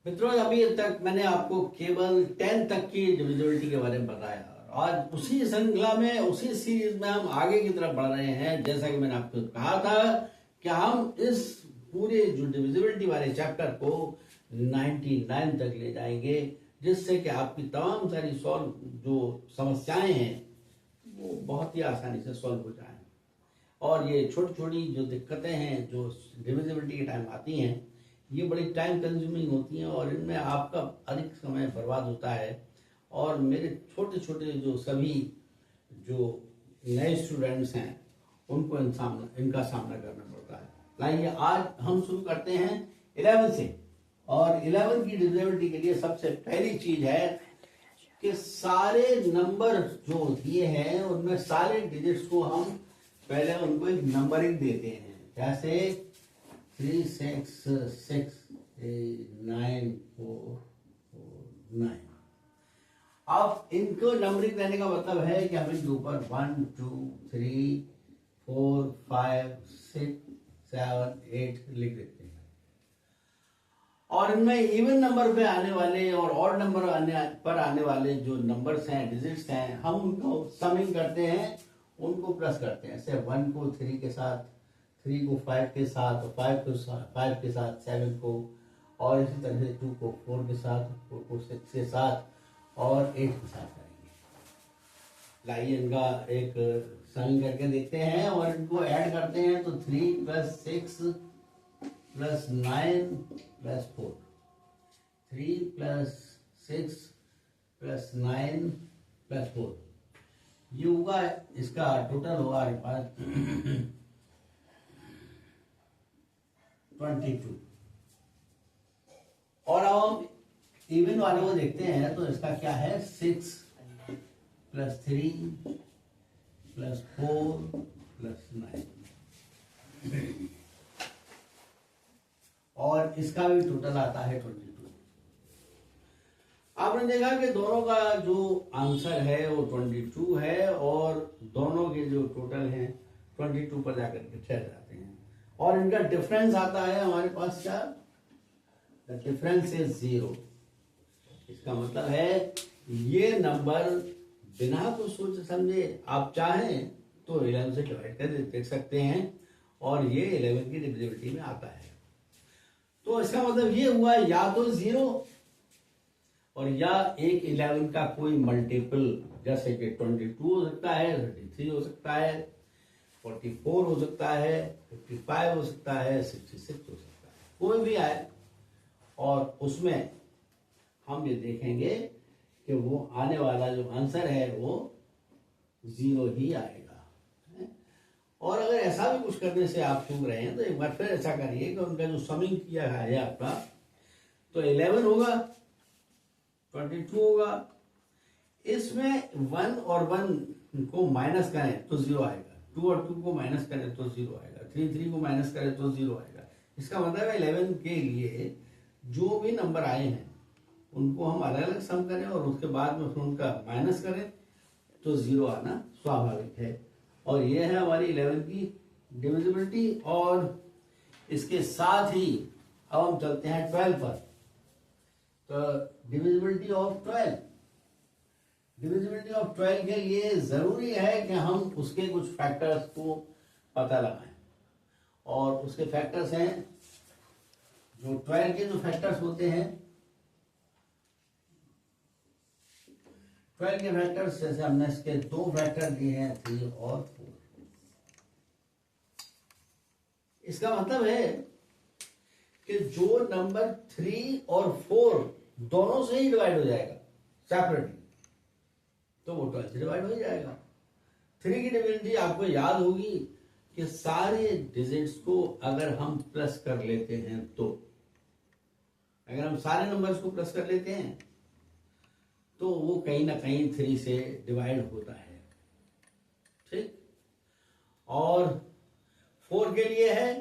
मित्रों, अभी तक मैंने आपको केवल 10 तक की डिविजिबिलिटी के बारे में बताया। आज उसी श्रृंखला में, उसी सीरीज में हम आगे की तरफ बढ़ रहे हैं। जैसा कि मैंने आपको कहा था कि हम इस पूरे जो डिविजिबिलिटी वाले चैप्टर को 99 तक ले जाएंगे, जिससे कि आपकी तमाम सारी जो समस्याएं हैं वो बहुत ही आसानी से सॉल्व हो जाएं। और ये छोटी छोटी जो दिक्कतें हैं जो डिविजिबिलिटी के टाइम आती हैं, ये बड़ी टाइम कंज्यूमिंग होती हैं और इनमें आपका अधिक समय बर्बाद होता है। और मेरे छोटे छोटे जो सभी जो नए स्टूडेंट्स हैं उनको इनका सामना करना पड़ता है। लाइए आज हम शुरू करते हैं 11 से। और 11 की डिविजिबिलिटी के लिए सबसे पहली चीज है कि सारे नंबर जो दिए हैं उनमें सारे डिजिट्स को हम पहले उनको एक नंबरिंग देते हैं। जैसे 3 6 6 9 4 4 9। अब इनको नंबरिंग देने का मतलब है कि हम इनके ऊपर 1 2 3 4 5 6 7 8 लिख देते हैं। और इनमें इवन नंबर पे आने वाले और ऑड नंबर पर आने वाले जो नंबर्स हैं, डिजिट्स हैं, हम उनको समिंग करते हैं, उनको प्लस करते हैं। जैसे 1 को 3 के साथ, 3 को 5 के साथ, 5 के साथ 7 को, और इसी तरह से 2 को 4 के साथ, 4 को 6 के साथ और 8 के साथ करेंगे। लाइए इनका एक समिंग करके देखते हैं और इनको ऐड करते हैं तो 3 + 6 + 9 + 4, 3 + 6 + 9 + 4, ये होगा, इसका टोटल होगा हमारे पास 22। और अब हम इवन वाले को देखते हैं तो इसका क्या है, 6 + 3 + 4 + 9, और इसका भी टोटल आता है 22। आपने देखा कि दोनों का जो आंसर है वो 22 है और दोनों के जो टोटल हैं 22 पर जाकर के ठहर जाते हैं। और इनका डिफरेंस आता है हमारे पास क्या, द डिफरेंस इज 0। इसका मतलब है ये नंबर बिना कुछ सोचे समझे आप चाहें तो 11 से डिवाइड कर देख सकते हैं और ये 11 की डिविजिबिलिटी में आता है। तो इसका मतलब ये हुआ या तो 0 और या एक 11 का कोई मल्टीपल, जैसे कि 22 हो सकता है, 33 हो सकता है, 44 हो सकता है, 55 हो सकता है, 66 हो सकता है, कोई भी आए। और उसमें हम ये देखेंगे कि वो आने वाला जो आंसर है वो 0 ही आएगा। और अगर ऐसा भी कुछ करने से आप चूक रहे हैं तो एक बार फिर ऐसा करिए कि उनका जो समिंग किया है आपका, तो 11 होगा, 22 होगा, इसमें 1 और 1 को माइनस करें तो 0 आएगा, 2 और 2 को माइनस करें तो 0 आएगा, 3 को माइनस करें तो 0 आएगा। इसका मतलब है 11 के लिए जो भी नंबर आए हैं उनको हम अलग अलग सम करें और उसके बाद में फिर उनका माइनस करें तो 0 आना स्वाभाविक है। और ये है हमारी 11 की डिविजिबिलिटी। और इसके साथ ही अब हम चलते हैं 12 पर। तो डिविजिबिलिटी ऑफ 12 के लिए जरूरी है कि हम उसके कुछ फैक्टर्स को पता लगाएं। और उसके फैक्टर्स हैं, जो 12 के जो फैक्टर्स होते हैं, 12 के फैक्टर्स, जैसे हमने इसके 2 फैक्टर दिए हैं, 3 और 4। इसका मतलब है कि जो नंबर 3 और 4 दोनों से ही डिवाइड हो जाएगा सेपरेटली, तो वो 12 से डिवाइड हो जाएगा। 3 की डिविजिबिलिटी आपको याद होगी कि सारे डिजिट्स को अगर हम प्लस कर लेते हैं, तो अगर हम सारे नंबर्स को प्लस कर लेते हैं तो वो कहीं ना कहीं 3 से डिवाइड होता है, ठीक। और 4 के लिए है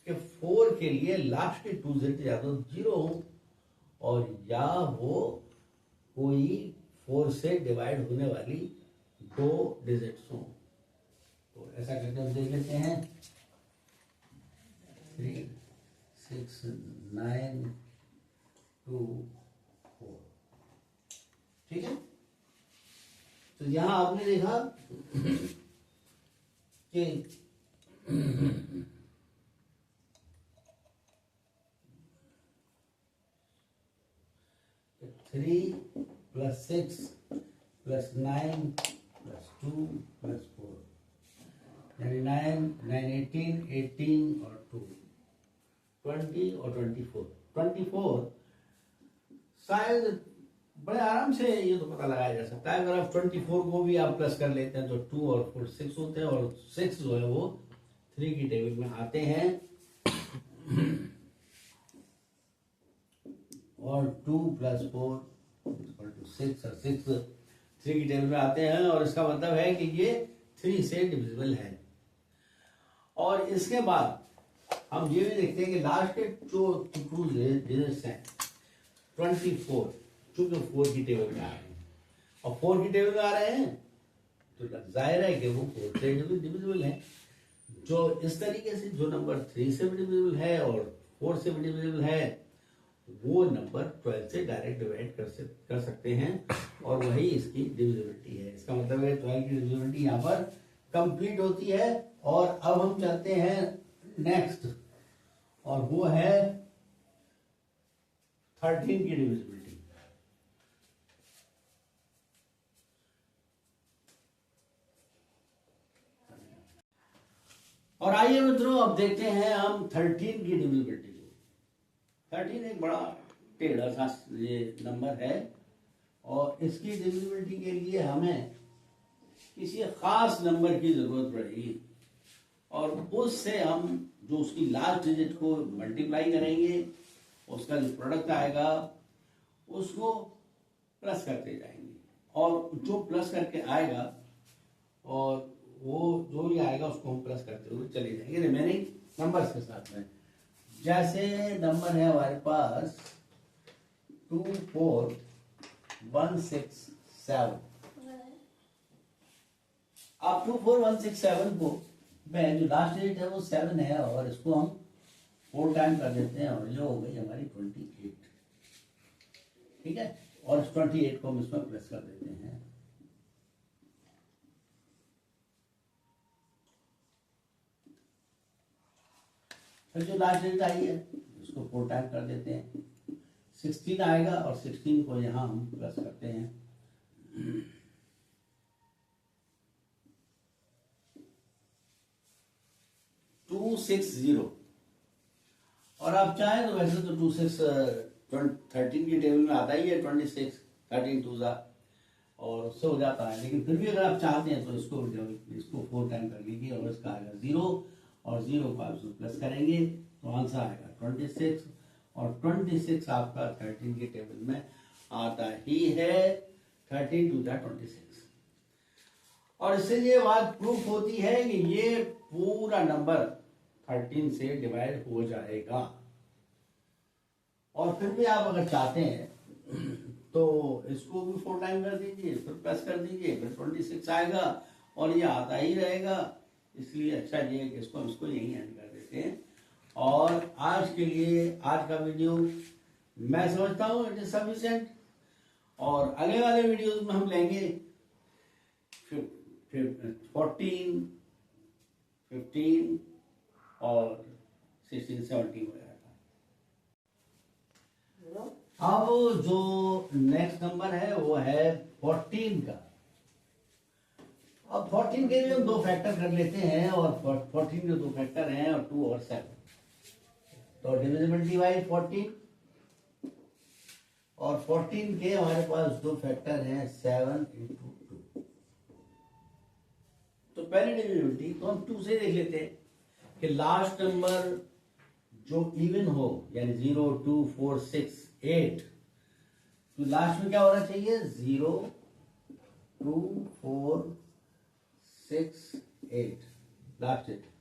कि 4 के लिए लास्ट के 2 डिजिट या तो 0 हो और या वो कोई 4 से डिवाइड होने वाली 2 डिजिट्स हो। तो ऐसा करके हम देख लेते हैं, 3 6 9 2 4। ठीक है, तो यहां आपने देखा कि 3 + 6 + 9 + 2 + 4, यानी 9 9 18 18 और 2 20 और 24 शायद बड़े आराम से ये तो पता लगाया जा सकता है। अगर आप 24 को भी आप प्लस कर लेते हैं तो 2 और 4 6 होते हैं, और 6 जो है वो 3 की टेबल में आते हैं, और 2 + 4 = 6, और 6 3 की टेबल में आते हैं, और इसका मतलब है कि ये 3 से डिविजिबल है। और इसके बाद हम ये भी देखते हैं कि लास्ट के जो टू डिजिट्स हैं 24, चूंकि 4 की टेबल में आ रहे हैं और 4 की टेबल में आ रहे हैं तो जाहिर है कि वो 4 से डिविजिबल है। जो इस तरीके से जो नंबर 3 से भी डिविजिबल है और 4 से भी डिविजिबल है, वो नंबर 12 से डायरेक्ट डिवाइड कर सकते हैं, और वही इसकी डिविजिबिलिटी है। इसका मतलब है 12 की डिविजिबिलिटी यहाँ पर कंप्लीट होती है। और अब हम चलते हैं नेक्स्ट, और वो है 13 की डिविजिबिलिटी। और आइए मित्रों, अब देखते हैं हम 13 की डिविजिबिलिटी को। 13 एक बड़ा टेढ़ा सा ये नंबर है, और इसकी डिविजिबिलिटी के लिए हमें किसी खास नंबर की जरूरत पड़ेगी, और उससे हम जो उसकी लास्ट डिजिट को मल्टीप्लाई करेंगे, उसका जो प्रोडक्ट आएगा उसको प्लस करते जाएंगे, और जो प्लस करके आएगा और वो जो भी आएगा उसको हम प्लस करते हुए चले जाएंगे रिमेनिंग नंबर्स के साथ में। जैसे नंबर है हमारे पास 24167। आप 24167 को में जो लास्ट डिजिट है वो 7 है, और इसको हम 4 टाइम कर देते हैं, और ये हो गई हमारी 28। ठीक है, और इस 28 को हम इसमें प्लस कर देते हैं। फिर जो लास्ट डिजिट आई है उसको 4 टाइम कर देते हैं, 16 आएगा, और 16 को यहां हम प्लस करते हैं। 260, और आप चाहें तो वैसे तो 26 13 की टेबल में आता ही है 26, 13 2 और उससे हो जाता है, लेकिन फिर भी अगर आप चाहते हैं तो इसको 4 टाइम कर लीजिए, और इसका आएगा 0, और 0 को आप प्लस करेंगे तो आंसर आएगा 26, और 26 आपका 13 की टेबल में आता ही है। 13 2 26, और इससे ये बात प्रूफ होती है कि ये पूरा नंबर 13 से डिवाइड हो जाएगा। और फिर भी आप अगर चाहते हैं तो इसको भी 4 टाइम कर दीजिए, फिर प्लस कर दीजिए, फिर 26 आएगा, और ये आता ही रहेगा। इसलिए अच्छा ये है कि इसको यहीं एंड कर देते हैं। और आज के लिए आज का वीडियो मैं समझता हूँ इट इज सफिशिएंट, और अगले वाले वीडियोस में हम लेंगे 14 15 और 16 17 वगैरह का। अब जो नेक्स्ट नंबर है वो है 14 का। अब 14 के लिए हम 2 फैक्टर कर लेते हैं, और 14 के 2 फैक्टर हैं, और 2 और 7। तो डिविजिबिलिटी बाई 14, और 14 के हमारे पास 2 फैक्टर हैं 7 × 2। तो पहले डिविजिबिलिटी तो हम 2 से देख लेते हैं कि लास्ट नंबर जो इवन हो, यानी 0 2 4 6 8, तो लास्ट में क्या होना चाहिए 0 2 4 6 8 लास्ट डिजिट।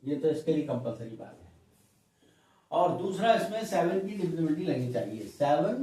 ये तो इसके लिए कंपलसरी बात है। और दूसरा इसमें 7 की डिविजिबिलिटी लगनी चाहिए, 7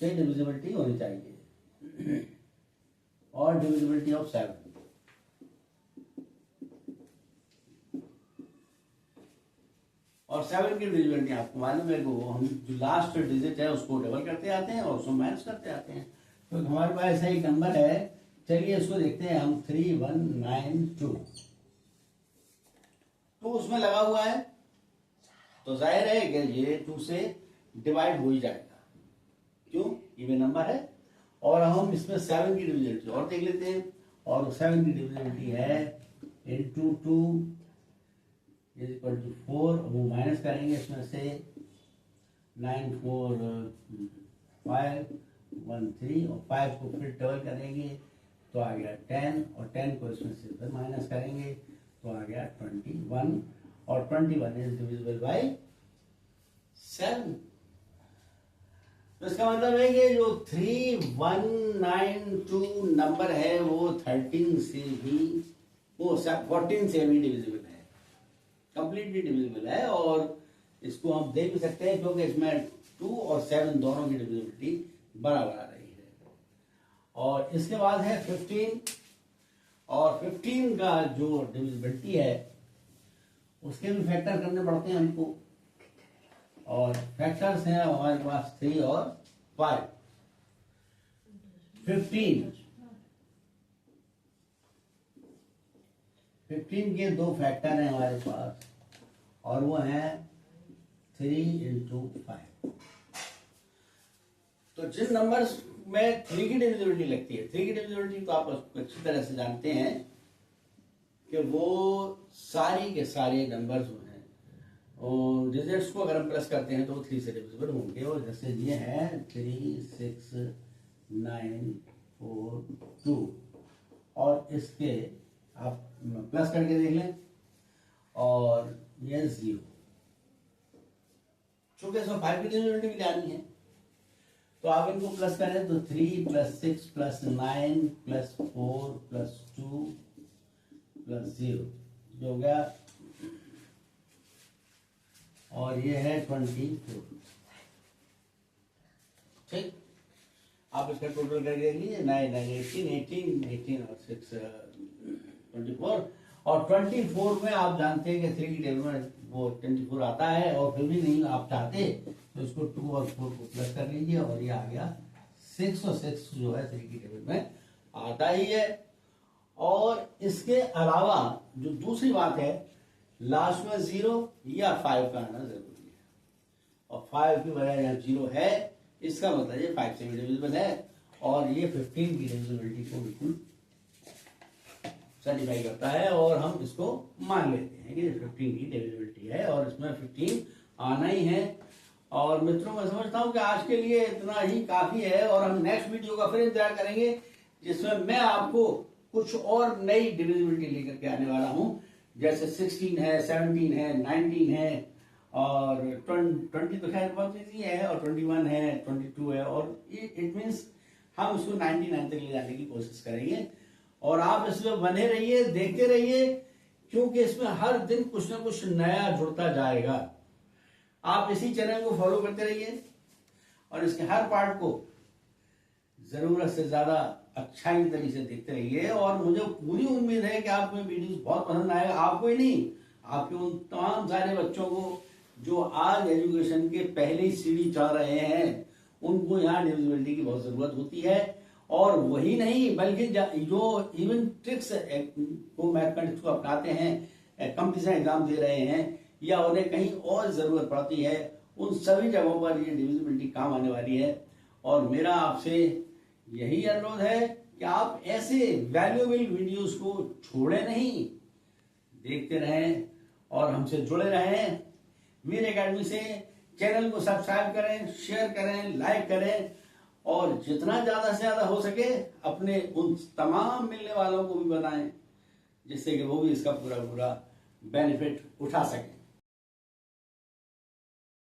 से डिविजिबिलिटी होनी चाहिए, और डिविजिबिलिटी ऑफ 7। और 7 की डिविजिबिलिटी आपको मालूम है कि वो हम जो लास्ट डिजिट है उसको डबल करते आते हैं और उसको माइनस करते आते हैं। तो हमारे पास ऐसा एक नंबर है, चलिए इसको देखते हैं हम, 3192। तो उसमें लगा हुआ है तो जाहिर है कि ये 2 से डिवाइड हो ही जाएगा, क्यों, इवन नंबर है। और हम इसमें 7 की डिविजिबिलिटी और देख लेते हैं, और 7 की डिविजिबिलिटी है इंटू 2 इज इक्वल टू 4, वो माइनस करेंगे इसमें से 9 4 5 1 3 और 5 को फिर डबल करेंगे तो आ गया 10, और 10 को इसमें से फिर माइनस करेंगे तो आ गया 21, और 21 इज डिविजिबल बाय 7। तो इसका मतलब है कि जो 3192 नंबर है वो 13 से भी, वो 14 से भी डिविजिबल है, कंप्लीटली डिविजिबल है। और इसको हम देख भी सकते हैं क्योंकि इसमें 2 और 7 दोनों की डिविजिबिलिटी बराबर आ रही है। और इसके बाद है 15, और 15 का जो डिविजिबिलिटी है उसके भी फैक्टर करने पड़ते हैं हमको, और फैक्टर्स हैं हमारे पास 3 और 5। 15 के 2 फैक्टर हैं हमारे पास, और वो हैं 3 इंटू 5। तो जिन नंबर्स में 3 की डिविजिबिलिटी लगती है, 3 की डिविजिबिलिटी तो आप अच्छी तरह से जानते हैं कि वो सारी के सारे नंबर्स हैं, और डिजिट्स को अगर हम प्लस करते हैं तो 3 से डिविजिबल होंगे। और जैसे ये है 3 6 9 4 2, और इसके आप प्लस करके देख लें, और ये 0, चूंकि इसमें 5 की डिविजिबिलिटी भी जानी है तो आप इनको प्लस करें तो 3 + 6 + 9 + 4 + 2 + 0 जो हो गया, और ये है 24। ठीक, आप इसका टोटल करके देख लीजिए, 9 9 18 और 6 24, और 24 में आप जानते हैं कि 3 की टेबल में वो 24 आता है, और फिर भी नहीं आप चाहते तो इसको 2 और 4 को प्लस कर लीजिए, और ये आ गया 6, और 6 जो है 3 की टेबल में आता ही है। और इसके अलावा जो दूसरी बात है, लास्ट में 0 या 5 का आना जरूरी है, और 5 की बजाय यहाँ 0 है, इसका मतलब ये 5 से भी डिविजिबल है, और ये 15 की डिविजिबिलिटी को बिल्कुल सेटिस्फाई करता है, और हम इसको मान लेते हैं कि 15 की डिविजिबिलिटी है, और इसमें 15 आना ही है। और मित्रों, मैं समझता हूं कि आज के लिए इतना ही काफी है, और हम नेक्स्ट वीडियो का फिर इंतजार करेंगे जिसमें मैं आपको कुछ और नई डिविजिबिलिटी लेकर के आने वाला हूं, जैसे 16 है, 17 है, 19 है, और 20 तो खैर बहुत इजी है, और 21 है, 22 है, और इट मीन्स हम उसको 99 तक ले जाने की कोशिश करेंगे। और आप इसमें बने रहिए, देखते रहिए, क्योंकि इसमें हर दिन कुछ ना कुछ नया जुड़ता जाएगा। आप इसी चैनल को फॉलो करते रहिए, और इसके हर पार्ट को जरूरत से ज्यादा अच्छाई तरीके से देखते रहिए, और मुझे पूरी उम्मीद है कि आपको वीडियोस बहुत पसंद आएगा। आपको ही नहीं, आपके उन तमाम सारे बच्चों को जो आज एजुकेशन के पहली सीढ़ी चढ़ रहे हैं, उनको यहाँ डिविजिबिलिटी की बहुत जरूरत होती है। और वही नहीं, बल्कि जो इवन ट्रिक्स को मैथमेटिक्स को अपनाते हैं, कंपटीशन एग्जाम दे रहे हैं, या उन्हें कहीं और जरूरत पड़ती है, उन सभी जगहों पर ये डिविजिबिलिटी काम आने वाली है। और मेरा आपसे यही अनुरोध है कि आप ऐसे वैल्यूएबल वीडियोस को छोड़े नहीं, देखते रहें और हमसे जुड़े रहें। वीर एकेडमी से चैनल को सब्सक्राइब करें, शेयर करें, लाइक करें, और जितना ज्यादा से ज्यादा हो सके अपने उन तमाम मिलने वालों को भी बताएं, जिससे कि वो भी इसका पूरा बेनिफिट उठा सकें।